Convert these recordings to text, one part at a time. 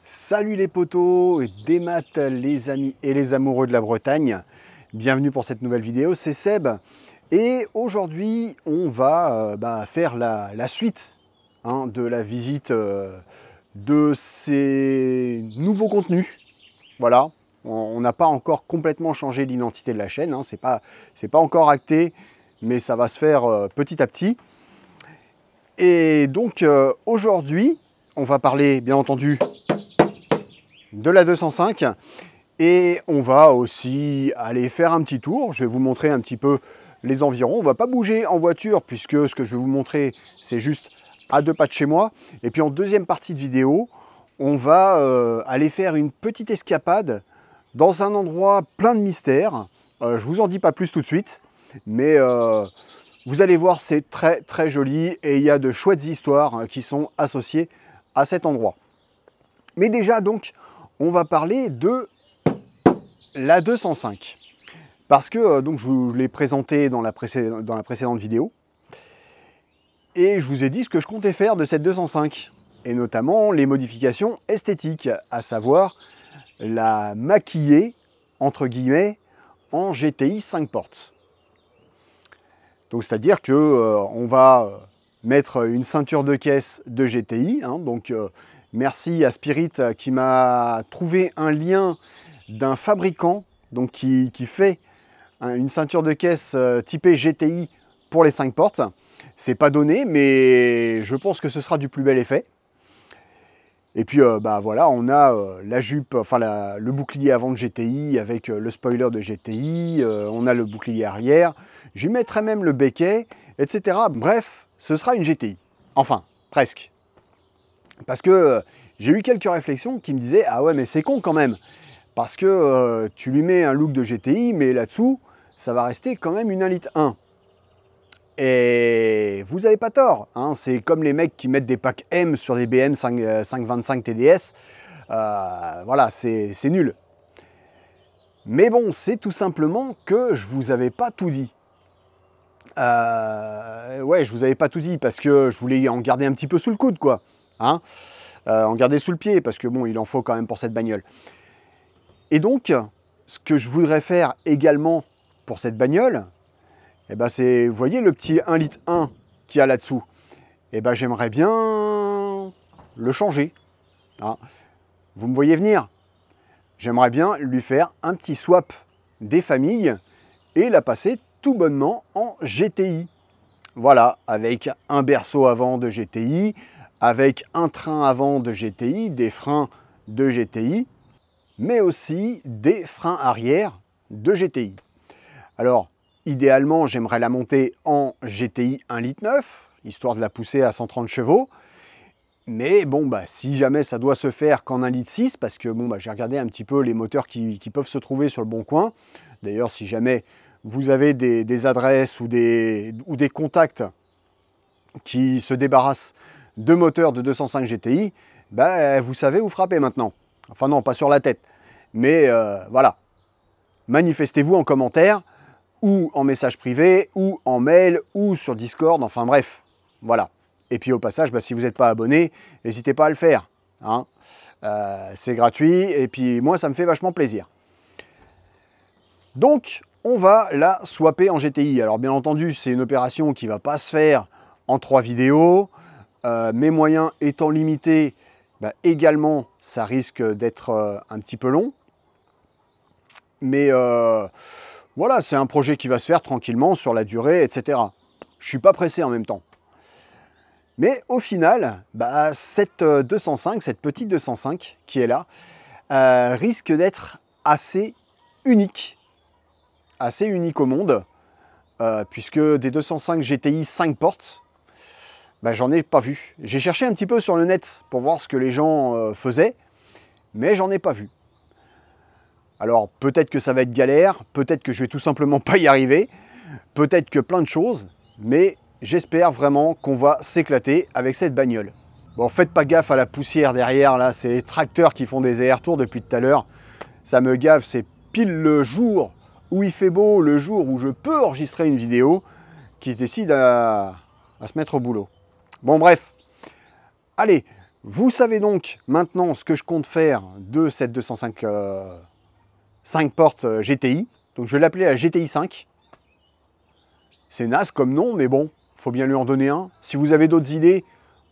Salut les potos, des maths, les amis et les amoureux de la Bretagne. Bienvenue pour cette nouvelle vidéo, c'est Seb. Et aujourd'hui, on va faire la suite de la visite de ces nouveaux contenus. Voilà, on n'a pas encore complètement changé l'identité de la chaîne, c'est pas encore acté, mais ça va se faire petit à petit. Et donc aujourd'hui, on va parler bien entendu de la 205 et on va aussi aller faire un petit tour. Je vais vous montrer un petit peu les environs. On ne va pas bouger en voiture puisque ce que je vais vous montrer, c'est juste à 2 pas de chez moi. Et puis en deuxième partie de vidéo, on va aller faire une petite escapade dans un endroit plein de mystères. Je vous en dis pas plus tout de suite, mais vous allez voir, c'est très très joli et il y a de chouettes histoires qui sont associées à cet endroit. Mais déjà donc, on va parler de la 205. Parce que donc je vous l'ai présenté dans la précédente vidéo. Et je vous ai dit ce que je comptais faire de cette 205. Et notamment les modifications esthétiques, à savoir la maquiller, entre guillemets, en GTI 5 portes. Donc c'est-à-dire que on va mettre une ceinture de caisse de GTI, donc merci à Spirit qui m'a trouvé un lien d'un fabricant donc qui fait une ceinture de caisse typée GTI pour les 5 portes. C'est pas donné, mais je pense que ce sera du plus bel effet. Et puis voilà, on a la jupe, enfin le bouclier avant de GTI avec le spoiler de GTI, on a le bouclier arrière, j'y mettrai même le becquet, etc. Bref, ce sera une GTI. Enfin, presque. Parce que j'ai eu quelques réflexions qui me disaient « Ah ouais, mais c'est con quand même !» Parce que tu lui mets un look de GTI, mais là-dessous, ça va rester quand même une 1,1 litre. Et vous n'avez pas tort, c'est comme les mecs qui mettent des packs M sur des BM 525 TDS. Voilà, c'est nul. Mais bon, c'est tout simplement que je vous avais pas tout dit. Ouais, je vous avais pas tout dit parce que je voulais en garder un petit peu sous le coude, quoi. En garder sous le pied, parce que bon, il en faut quand même pour cette bagnole. Et donc, ce que je voudrais faire également pour cette bagnole, c'est, vous voyez le petit 1,1 litre qu'il y a là-dessous, j'aimerais bien le changer. Vous me voyez venir? J'aimerais bien lui faire un petit swap des familles et la passer tout bonnement en GTI. Voilà, avec un berceau avant de GTI, avec un train avant de GTI, des freins de GTI, mais aussi des freins arrière de GTI. Alors, idéalement, j'aimerais la monter en GTI 1,9 litre, histoire de la pousser à 130 chevaux. Mais bon, si jamais ça doit se faire qu'en 1,6 litre, parce que bon, j'ai regardé un petit peu les moteurs qui peuvent se trouver sur le bon coin. D'ailleurs, si jamais vous avez des adresses ou des contacts qui se débarrassent de moteurs de 205 GTI, vous savez où frapper maintenant. Enfin non, pas sur la tête. Mais voilà, manifestez-vous en commentaire, ou en message privé, ou en mail, ou sur Discord, enfin bref, voilà. Et puis au passage, si vous n'êtes pas abonné, n'hésitez pas à le faire. C'est gratuit, et puis moi, ça me fait vachement plaisir. Donc, on va la swapper en GTI. Alors bien entendu, c'est une opération qui ne va pas se faire en 3 vidéos. Mes moyens étant limités, également, ça risque d'être un petit peu long. Mais voilà, c'est un projet qui va se faire tranquillement sur la durée, etc. Je ne suis pas pressé en même temps. Mais au final, cette 205, cette petite 205 qui est là, risque d'être assez unique au monde, puisque des 205 GTI 5 portes, j'en ai pas vu. J'ai cherché un petit peu sur le net pour voir ce que les gens faisaient, mais j'en ai pas vu. Alors peut-être que ça va être galère, peut-être que je vais tout simplement pas y arriver, peut-être que plein de choses, mais j'espère vraiment qu'on va s'éclater avec cette bagnole. Bon, faites pas gaffe à la poussière derrière, là, c'est les tracteurs qui font des allers-retours depuis tout à l'heure. Ça me gave, c'est pile le jour où il fait beau, le jour où je peux enregistrer une vidéo, qui se décide à se mettre au boulot. Bon bref, allez, Vous savez donc maintenant ce que je compte faire de cette 205 5 portes GTI. Donc je vais l'appeler la GTI 5. C'est naze comme nom, mais bon, faut bien lui en donner un. Si vous avez d'autres idées,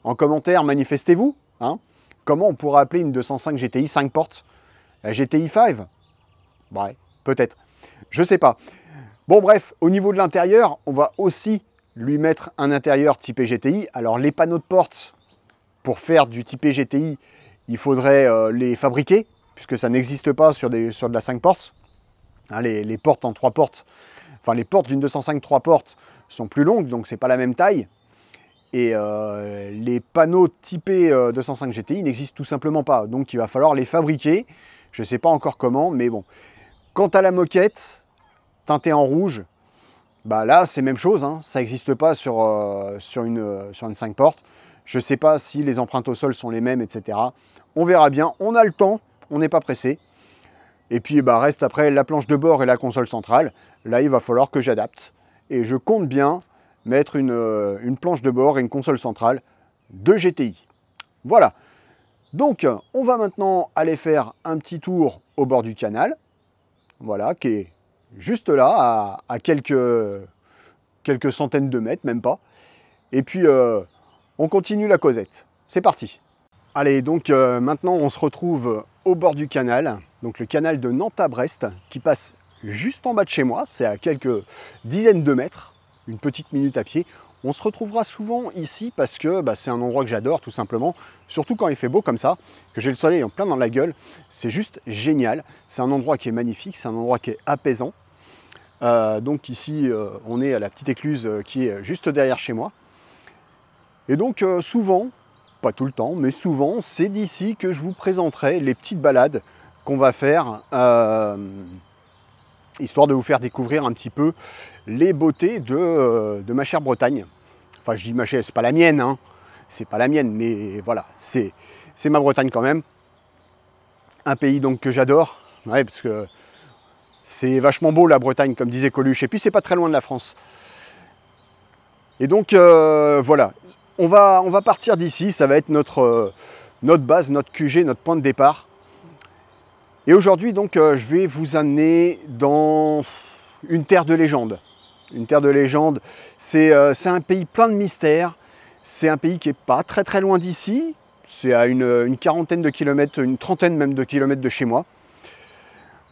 en commentaire, manifestez-vous. Hein. Comment on pourrait appeler une 205 GTI 5 portes? La GTI 5? Ouais, peut-être. Je sais pas. Bon bref, au niveau de l'intérieur, on va aussi lui mettre un intérieur typé GTI. Alors les panneaux de porte, pour faire du typé GTI, il faudrait les fabriquer, puisque ça n'existe pas sur de la 5 portes. Hein, les portes en 3 portes, enfin les portes d'une 205 3 portes sont plus longues, donc c'est pas la même taille. Et les panneaux typés 205 GTI n'existent tout simplement pas. Donc il va falloir les fabriquer. Je ne sais pas encore comment, mais bon. Quant à la moquette, teintée en rouge, bah là c'est même chose. Hein. Ça n'existe pas sur une 5 portes. Je ne sais pas si les empreintes au sol sont les mêmes, etc. On verra bien. On a le temps, on n'est pas pressé. Et puis bah, reste après la planche de bord et la console centrale. Là il va falloir que j'adapte. Et je compte bien mettre une planche de bord et une console centrale de GTI. Voilà. Donc, on va maintenant aller faire un petit tour au bord du canal. Voilà, qui est juste là, à quelques centaines de mètres, même pas. Et puis, on continue la causette. C'est parti. Allez, donc maintenant, on se retrouve au bord du canal. Donc, le canal de Nantes à Brest, qui passe juste en bas de chez moi. C'est à quelques dizaines de mètres. Une petite minute à pied. On se retrouvera souvent ici parce que bah, c'est un endroit que j'adore tout simplement, surtout quand il fait beau comme ça, que j'ai le soleil en plein dans la gueule, c'est juste génial. C'est un endroit qui est magnifique, c'est un endroit qui est apaisant. Donc ici, on est à la petite écluse qui est juste derrière chez moi. Et donc souvent, pas tout le temps, mais souvent, c'est d'ici que je vous présenterai les petites balades qu'on va faire, histoire de vous faire découvrir un petit peu les beautés de ma chère Bretagne. Enfin, je dis ma chère, c'est pas la mienne, hein. C'est pas la mienne, mais voilà, c'est ma Bretagne quand même. Un pays donc que j'adore, ouais, parce que c'est vachement beau la Bretagne, comme disait Coluche, et puis c'est pas très loin de la France. Et donc voilà, on va partir d'ici, ça va être notre base, notre QG, notre point de départ. Et aujourd'hui donc je vais vous amener dans une terre de légende. Une terre de légende, c'est un pays plein de mystères, c'est un pays qui n'est pas très très loin d'ici, c'est à une quarantaine de kilomètres, une trentaine même de kilomètres de chez moi.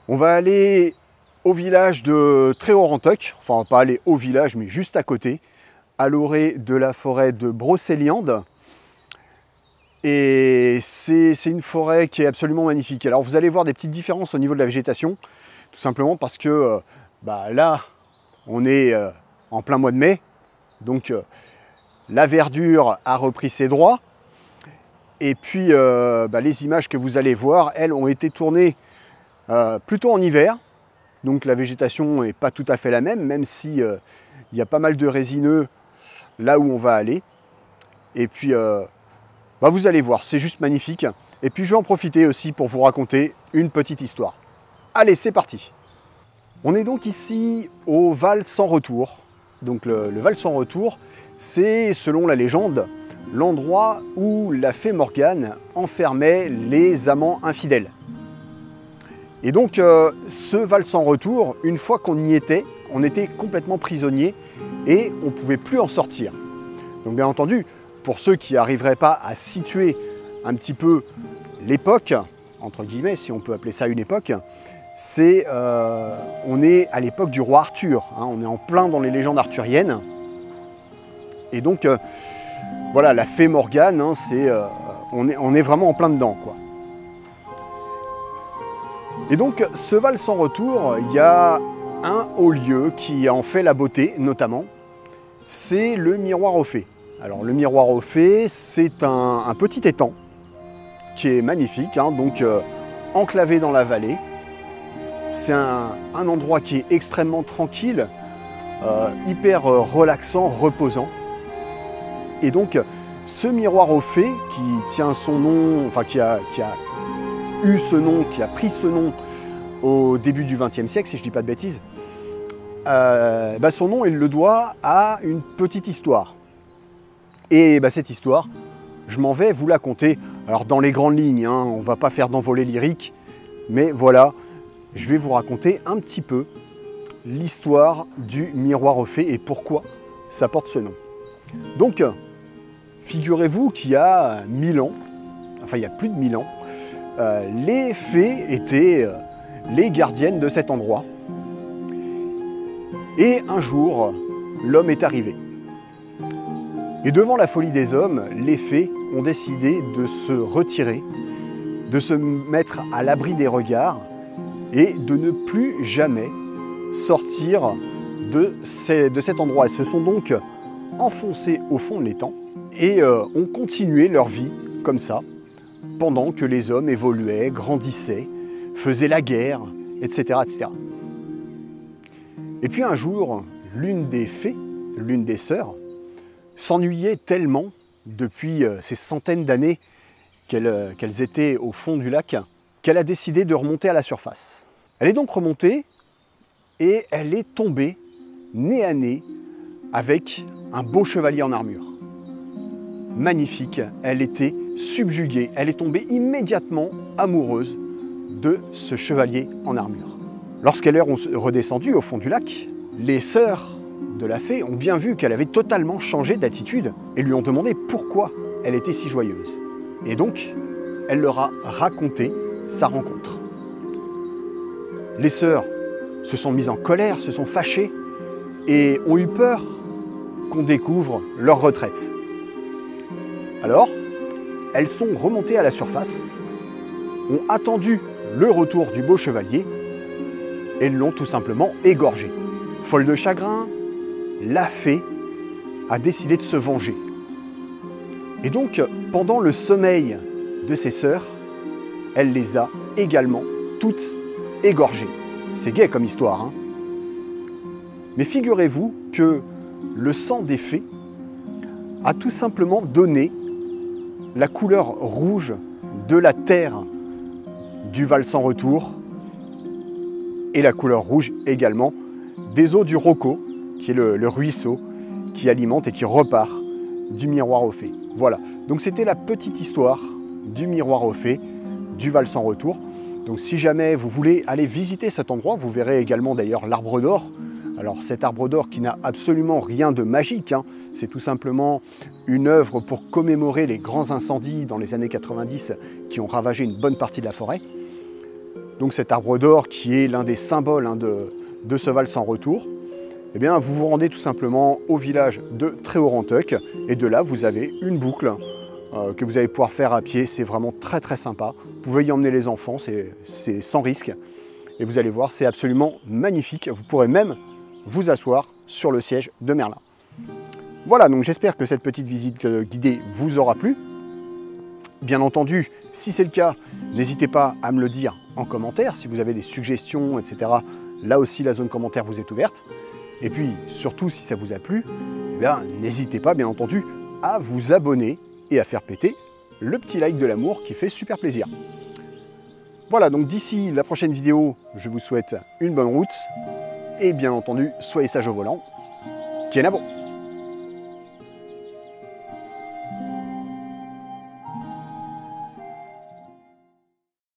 On va aller au village de Tréhaut-Rantoc, enfin on va pas aller au village mais juste à côté, à l'orée de la forêt de Brocéliande. Et c'est une forêt qui est absolument magnifique. Alors vous allez voir des petites différences au niveau de la végétation, tout simplement parce que bah, là, on est en plein mois de mai, donc la verdure a repris ses droits. Et puis bah, les images que vous allez voir, elles ont été tournées plutôt en hiver. Donc la végétation n'est pas tout à fait la même, même si il y a pas mal de résineux là où on va aller. Et puis bah, vous allez voir, c'est juste magnifique. Et puis je vais en profiter aussi pour vous raconter une petite histoire. Allez, c'est parti! On est donc ici au Val sans retour. Donc le Val sans retour, c'est, selon la légende, l'endroit où la fée Morgane enfermait les amants infidèles. Et donc ce Val sans retour, une fois qu'on y était, on était complètement prisonnier et on ne pouvait plus en sortir. Donc bien entendu, pour ceux qui n'arriveraient pas à situer un petit peu l'époque, entre guillemets, si on peut appeler ça une époque, c'est on est à l'époque du roi Arthur, hein, on est en plein dans les légendes arthuriennes. Et donc voilà, la fée Morgane, hein, on est vraiment en plein dedans, quoi. Et donc ce Val sans retour, il y a un haut lieu qui en fait la beauté notamment, c'est le Miroir aux Fées. Alors le Miroir aux Fées, c'est un petit étang qui est magnifique, hein, donc enclavé dans la vallée. C'est un endroit qui est extrêmement tranquille, hyper relaxant, reposant. Et donc, ce Miroir aux Fées, qui tient son nom, enfin qui a eu ce nom, qui a pris ce nom au début du XXe siècle, si je ne dis pas de bêtises, bah son nom, il le doit à une petite histoire. Et bah cette histoire, je m'en vais vous la conter Alors dans les grandes lignes, hein, on ne va pas faire d'envolée lyrique, mais voilà, je vais vous raconter un petit peu l'histoire du miroir aux fées et pourquoi ça porte ce nom. Donc, figurez-vous qu'il y a 1000 ans, enfin il y a plus de 1000 ans, les fées étaient les gardiennes de cet endroit. Et un jour, l'homme est arrivé. Et devant la folie des hommes, les fées ont décidé de se retirer, de se mettre à l'abri des regards et de ne plus jamais sortir de cet endroit. Elles se sont donc enfoncées au fond de l'étang et ont continué leur vie comme ça, pendant que les hommes évoluaient, grandissaient, faisaient la guerre, etc., etc. Et puis un jour, l'une des fées, l'une des sœurs, s'ennuyait tellement depuis ces centaines d'années qu'elles étaient au fond du lac, qu'elle a décidé de remonter à la surface. Elle est donc remontée et elle est tombée nez à nez avec un beau chevalier en armure. Magnifique, elle était subjuguée, elle est tombée immédiatement amoureuse de ce chevalier en armure. Lorsqu'elles est redescendue au fond du lac, les sœurs de la fée ont bien vu qu'elle avait totalement changé d'attitude et lui ont demandé pourquoi elle était si joyeuse. Et donc, elle leur a raconté sa rencontre. Les sœurs se sont mises en colère, se sont fâchées et ont eu peur qu'on découvre leur retraite. Alors, elles sont remontées à la surface, ont attendu le retour du beau chevalier et l'ont tout simplement égorgé. Folle de chagrin, la fée a décidé de se venger. Et donc, pendant le sommeil de ses sœurs, elle les a également toutes égorgées. C'est gai comme histoire, hein. Mais figurez-vous que le sang des fées a tout simplement donné la couleur rouge de la terre du Val sans retour et la couleur rouge également des eaux du Rocco, qui est le ruisseau qui alimente et qui repart du miroir aux fées. Voilà, donc c'était la petite histoire du miroir aux fées, du Val sans retour. Donc si jamais vous voulez aller visiter cet endroit, vous verrez également d'ailleurs l'arbre d'or. Alors cet arbre d'or qui n'a absolument rien de magique, hein, c'est tout simplement une œuvre pour commémorer les grands incendies dans les années 90 qui ont ravagé une bonne partie de la forêt. Donc cet arbre d'or qui est l'un des symboles, hein, de ce Val sans retour, eh bien vous vous rendez tout simplement au village de Tréhaut-Rantuc et de là vous avez une boucle que vous allez pouvoir faire à pied. C'est vraiment très très sympa. Vous pouvez y emmener les enfants, c'est sans risque. Et vous allez voir, c'est absolument magnifique. Vous pourrez même vous asseoir sur le siège de Merlin. Voilà, donc j'espère que cette petite visite guidée vous aura plu. Bien entendu, si c'est le cas, n'hésitez pas à me le dire en commentaire. Si vous avez des suggestions, etc., là aussi la zone commentaire vous est ouverte. Et puis, surtout, si ça vous a plu, eh bien, n'hésitez pas, bien entendu, à vous abonner et à faire péter le petit like de l'amour qui fait super plaisir. Voilà, donc d'ici la prochaine vidéo, je vous souhaite une bonne route. Et bien entendu, soyez sages au volant. Tiens à bon.